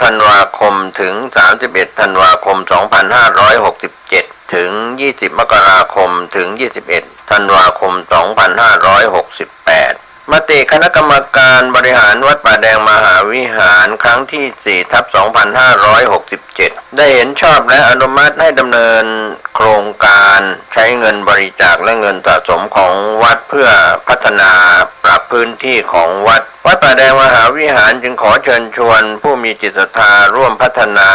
ธันวาคมถึง31ธันวาคม2567ถึง20มกราคมถึง21ธันวาคม2568มติคณะกรรมการบริหารวัดป่าแดงมหาวิหารครั้งที่ 4/2567 ได้เห็นชอบและอนุมัติให้ดำเนินโครงการใช้เงินบริจาคและเงินสะสมของวัดเพื่อพัฒนาปรับพื้นที่ของวัดป่าแดงมหาวิหารจึงขอเชิญชวนผู้มีจิตศรัทธาร่วมพัฒนา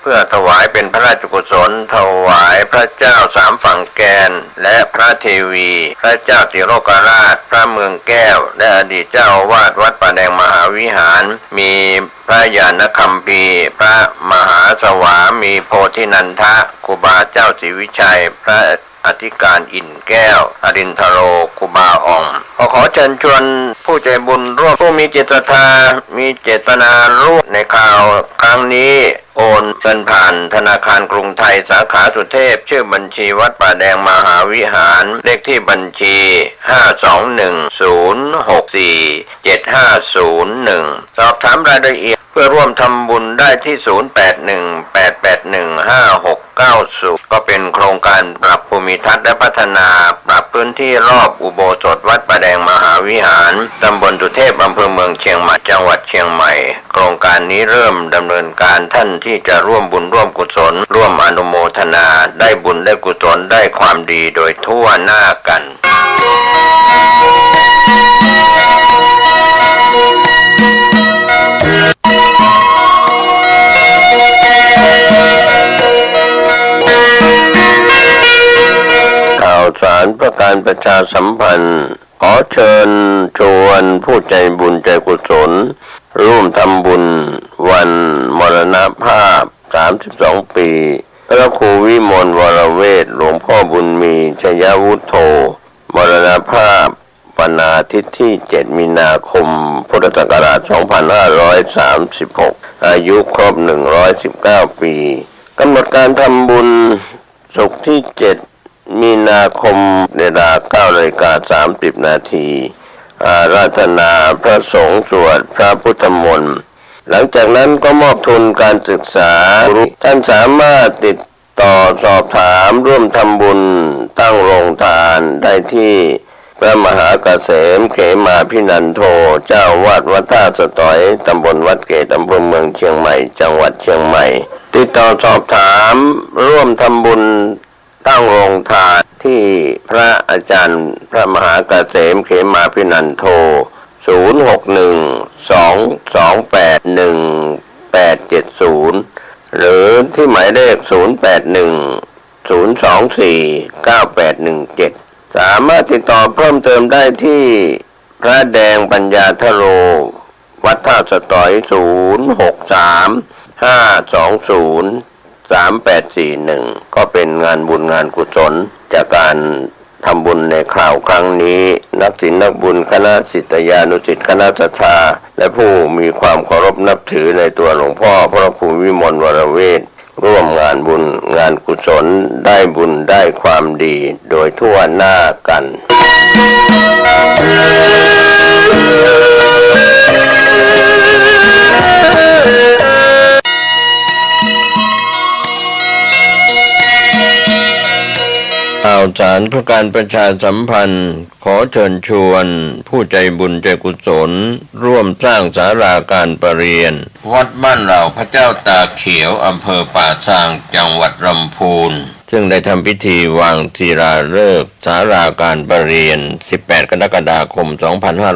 เพื่อถวายเป็นพระราชกุศลถวายพระเจ้าสามฝั่งแกนและพระเทวีพระเจ้าติโลกราชพระเมืองแก้วและอดีตเจ้าอาวาสวัดป่าแดงมหาวิหารมีพระญาณคัมภีร์พระมหาสวามีโพธินันทะครูบาเจ้าศรีวิชัยพระอธิการอินแก้วอรินทโรครูบาอ่องขอเชิญชวนผู้ใจบุญร่วมผู้มีจิตศรัทธามีเจตนาร่วมในข่าวครั้งนี้โอนเงินผ่านธนาคารกรุงไทยสาขาสุเทพชื่อบัญชีวัดป่าแดงมหาวิหารเลขที่บัญชี521064750สอบถามรายละเอียดเพื่อร่วมทำบุญได้ที่0818815690ก็เป็นโครงการปรับภูมิทัศน์และพัฒนาปรับพื้นที่รอบอุโบสถวัดป่าแดงมหาวิหารตำบลสุเทพอำเภอเมืองเชียงใหม่จังหวัดเชียงใหม่โครงการนี้เริ่มดำเนินการท่านที่จะร่วมบุญร่วมกุศลร่วมอนุโมทนาได้บุญได้กุศลได้ความดีโดยทั่วหน้ากันสารประการประชาสัมพันธ์ขอเชิญชวนผู้ใจบุญใจกุศลร่วมทำบุญวันมรณภาพ32ปีพระครูวิมลวรเวทหลวงพ่อบุญมีชยวุฒโธมรณภาพวันอาทิตย์ที่7มีนาคมพุทธศักราช2536อายุครบ119ปีกำหนดการทำบุญศุกร์ที่7มีนาคมเวลา 9:30 นาทีอาราธนาพระสงฆ์สวดพระพุทธมนต์หลังจากนั้นก็มอบทุนการศึกษาท่านสามารถติดต่อสอบถามร่วมทำบุญตั้งโรงทานได้ที่พระมหาเกษมเขมาภินันโทเจ้าวาดวัดท่าสตอยตำบลวัดเกตอำเภอเมืองเชียงใหม่จังหวัดเชียงใหม่ติดต่อสอบถามร่วมทำบุญตั้งโรงทานที่พระอาจารย์พระมหาเกษมเขมาภินันโท0612281870หรือที่หมายเลข0810249817สามารถติดต่อเพิ่มเติมได้ที่พระแดงปัญญาทโรวัดท่าสตอย0635203841ก็เป็นงานบุญงานกุศลจากการทำบุญในคราวครั้งนี้นักศิลป์นักบุญคณะศิษยานุศิษย์คณะศรัทธาและผู้มีความเคารพนับถือในตัวหลวงพ่อพระครูวิมลวรเวทร่วมงานบุญงานกุศลได้บุญได้ความดีโดยทั่วหน้ากันข่าวสารเพื่อการประชาสัมพันธ์ขอเชิญชวนผู้ใจบุญใจกุศลร่วมสร้างศาลาการประเรียนวัดบ้านเหล่าพระเจ้าตากเขียวอำเภอป่าซางจังหวัดลำพูนซึ่งได้ทำพิธีวางศิลาฤกษ์ศาลาการประเรียน18กรกฎาคม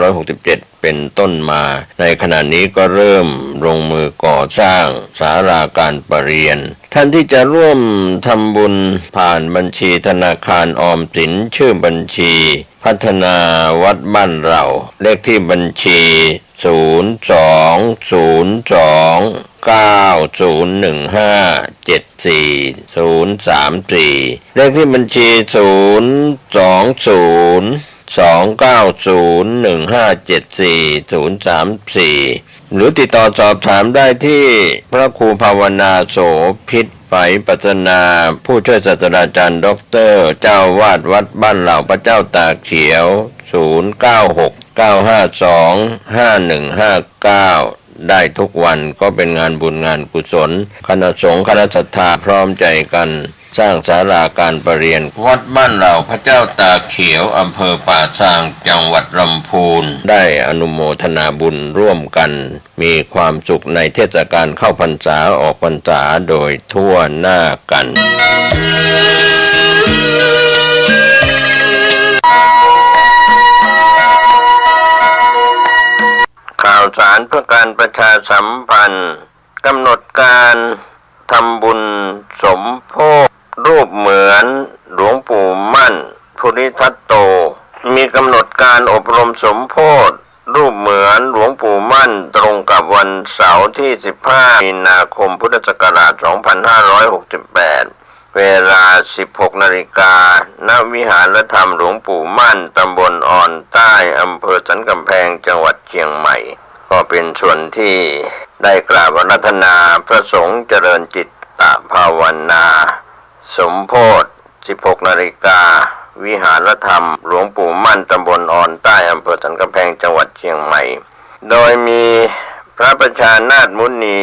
2567เป็นต้นมาในขณะนี้ก็เริ่มลงมือก่อสร้างศาลาการประเรียนท่านที่จะร่วมทำบุญผ่านบัญชีธนาคารออมสินชื่อบัญชีพัฒนาวัดบ้านเราเลขที่บัญชี0209015740034เลขที่บัญชี0202901574034หรือติดต่อสอบถามได้ที่พระครูภาวนาโสภิตไฝปัสนาผู้ช่วยศาสตราจารย์ด็อกเตอร์เจ้าวาดวัดบ้านเหล่าพระเจ้าตากเขียว0969525159 ได้ทุกวันก็เป็นงานบุญงานกุศลคณะสงฆ์คณะศรัทธาพร้อมใจกันสร้างศาลาการประเรียนวัดบ้านเหล่าพระเจ้าตาเขียวอำเภอป่าซางจังหวัดลำพูนได้อนุโมทนาบุญร่วมกันมีความสุขในเทศกาลเข้าพรรษาออกพรรษาโดยทั่วหน้ากันข่าวสารเพื่อการประชาสัมพันธ์กำหนดการทำบุญสมโภชรูปเหมือนหลวงปู่มั่นภูริทัตโตมีกำหนดการอบรมสมโภชรูปเหมือนหลวงปู่มั่นตรงกับวันเสาร์ที่15มีนาคมพุทธศักราช2568เวลา 16 นาฬิกาณวิหารธรรมหลวงปู่มั่นตำบลอ่อนใต้อำเภอสันกำแพงจังหวัดเชียงใหม่ก็เป็นส่วนที่ได้กราบอาราธนาพระสงฆ์เจริญจิตตภาวนาสมโภช 16 นาฬิกาวิหารธรรมหลวงปู่มั่นตำบลอ่อนใต้อำเภอสันกำแพงจังหวัดเชียงใหม่โดยมีพระประชานาถมุนี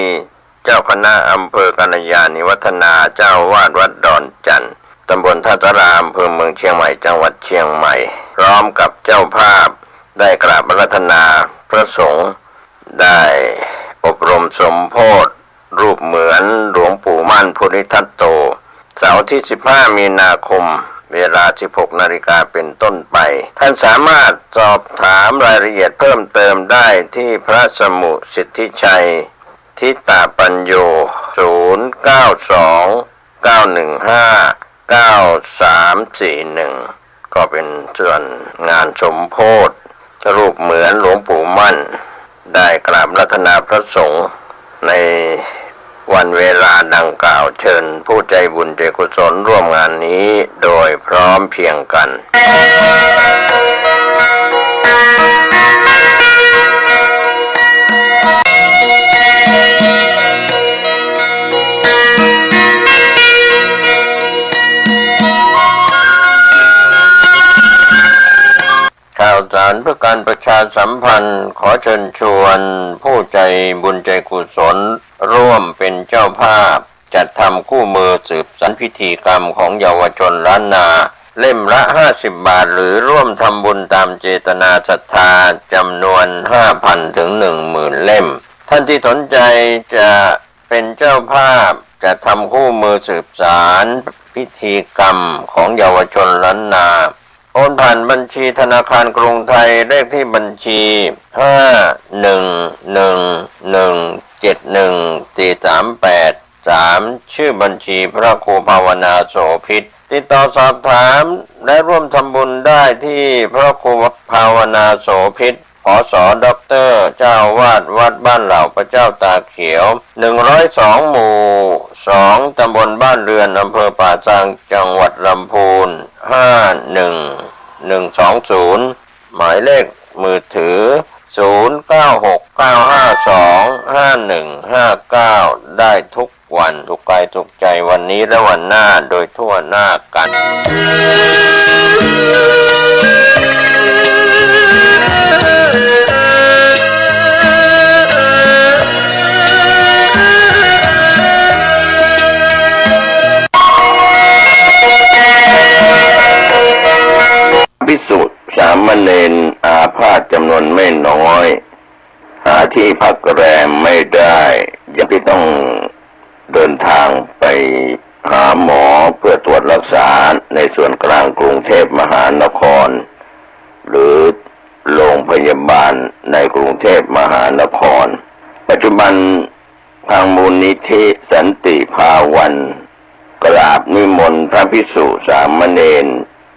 เจ้าคณะอำเภอกัลยาณิวัฒนาเจ้าวาดวัดดอนจันทร์ตำบลท่าสาราอำเภอเมืองเชียงใหม่จังหวัดเชียงใหม่พร้อมกับเจ้าภาพได้กราบอาราธนาพระสงฆ์ได้อบรมสมโภชรูปเหมือนหลวงปู่มั่นภูริทัตโตเสาร์ที่15มีนาคมเวลา 16 นาฬิกาเป็นต้นไปท่านสามารถสอบถามรายละเอียดเพิ่มเติมได้ที่พระสมุสิทธิชัยทิตาปัญโย0929159341ก็เป็นส่วนงานสมโภชรูปเหมือนหลวงปู่มั่นได้กราบอาราธนาพระสงฆ์ในวันเวลาดังกล่าวเชิญผู้ใจบุญใจกุศลร่วมงานนี้โดยพร้อมเพรียงกันข่าวสารเพื่อการประชาสัมพันธ์ขอเชิญชวนผู้ใจบุญใจกุศลร่วมเป็นเจ้าภาพจัดทำคู่มือสืบสานพิธีกรรมของเยาวชนล้านนาเล่มละ50 บาทหรือร่วมทำบุญตามเจตนาศรัทธาจำนวน 5,000 ถึง 10,000 เล่มท่านที่สนใจจะเป็นเจ้าภาพจะทำคู่มือสืบสานพิธีกรรมของเยาวชนล้านนาโอนผ่านบัญชีธนาคารกรุงไทยเลขที่บัญชี511171438ชื่อบัญชีพระครูภาวนาโสภิตติดต่อสอบถามและร่วมทำบุญได้ที่พระครูภาวนาโสภิตผส.ด็อกเตอร์เจ้าวาดวัดบ้านเหล่าพระเจ้าตาเขียว102หมู่2ตำบลบ้านเรือนอำเภอป่าซางจังหวัดลำพูน51120หมายเลขมือถือ0969525159ได้ทุกวันทุกกายทุกใจวันนี้และวันหน้าโดยทั่วหน้ากันภิกษุสามเณรอาพาธจำนวนไม่น้อยหาที่พักแรมไม่ได้ยังที่ต้องเดินทางไปหาหมอเพื่อตรวจรักษาในส่วนกลางกรุงเทพมหานครหรือโรงพยาบาลในกรุงเทพมหานครปัจจุบันทางมูลนิธิสันติภาวันกราบนิมนต์พระภิกษุสามเณร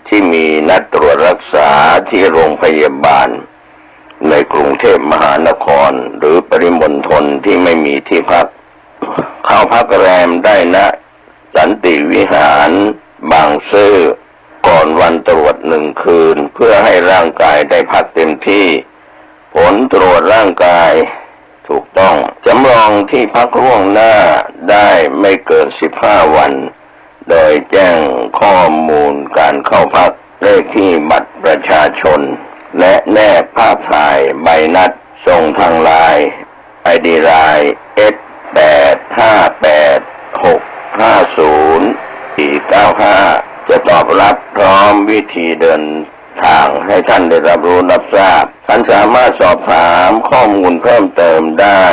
ที่มีนัดตรวจรักษาที่โรงพยาบาลในกรุงเทพมหานครหรือปริมณฑลที่ไม่มีที่พักเข้าพักแรมได้ณสันติวิหารบางซื่อก่อนวันตรวจ1 คืนเพื่อให้ร่างกายได้พักเต็มที่ผลตรวจร่างกายถูกต้องจำลองที่พักล่วงหน้าได้ไม่เกิน15 วันโดยแจ้งข้อมูลการเข้าพักเลขที่บัตรประชาชนและแนบภาพถ่ายใบนัดส่งทางไลน์ ID ไลน์ S858650 จะตอบรับพร้อมวิธีเดินทางให้ท่านได้รับรู้รับทราบท่านสามารถสอบถามข้อมูลเพิ่มเติมได้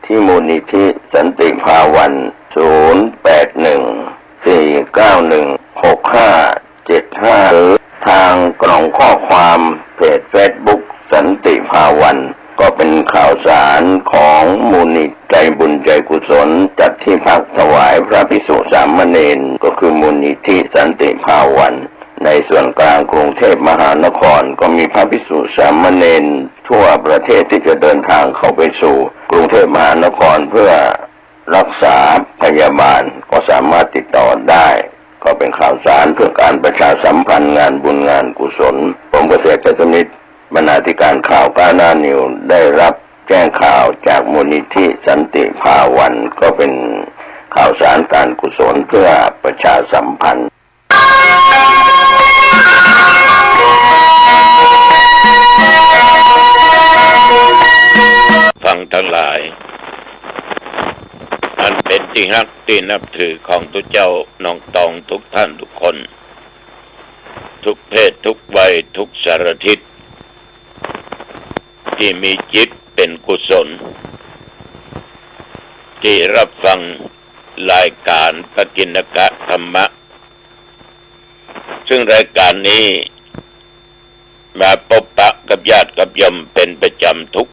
ที่มูลนิธิสันติภาวัน 0814916575 หรือทางกล่องข้อความเพจ Facebook สันติภาวันก็เป็นข่าวสารของมูลนิธิใจบุญใจกุศลจัดที่พักถวายพระภิกษุสามเณรก็คือมูลนิธิสันติภาวันในส่วนกลางกรุงเทพมหานครก็มีพระภิกษุสามเณรทั่วประเทศที่จะเดินทางเข้าไปสู่กรุงเทพมหานครเพื่อรักษาพยาบาลก็สามารถติดต่อได้ก็เป็นข่าวสารเพื่อการประชาสัมพันธ์งานบุญงานกุศลผมเกษตรสมิทธิ์บรรณาธิการข่าวก้าวหน้านิวได้รับแจ้งข่าวจากมูลนิธิสันติภาวันก็เป็นข่าวสารการกุศลเพื่อประชาสัมพันธ์ฟังทั้งหลายอันเป็นที่รักที่นับถือของทุกเจ้าน้องตองทุกท่านทุกคนทุกเพศทุกวัยทุกสารทิศที่มีจิตเป็นกุศลที่รับฟังรายการปกิณกะธรรมะซึ่งรายการนี้มาพบปะกับญาติกับโยมเป็นประจำทุก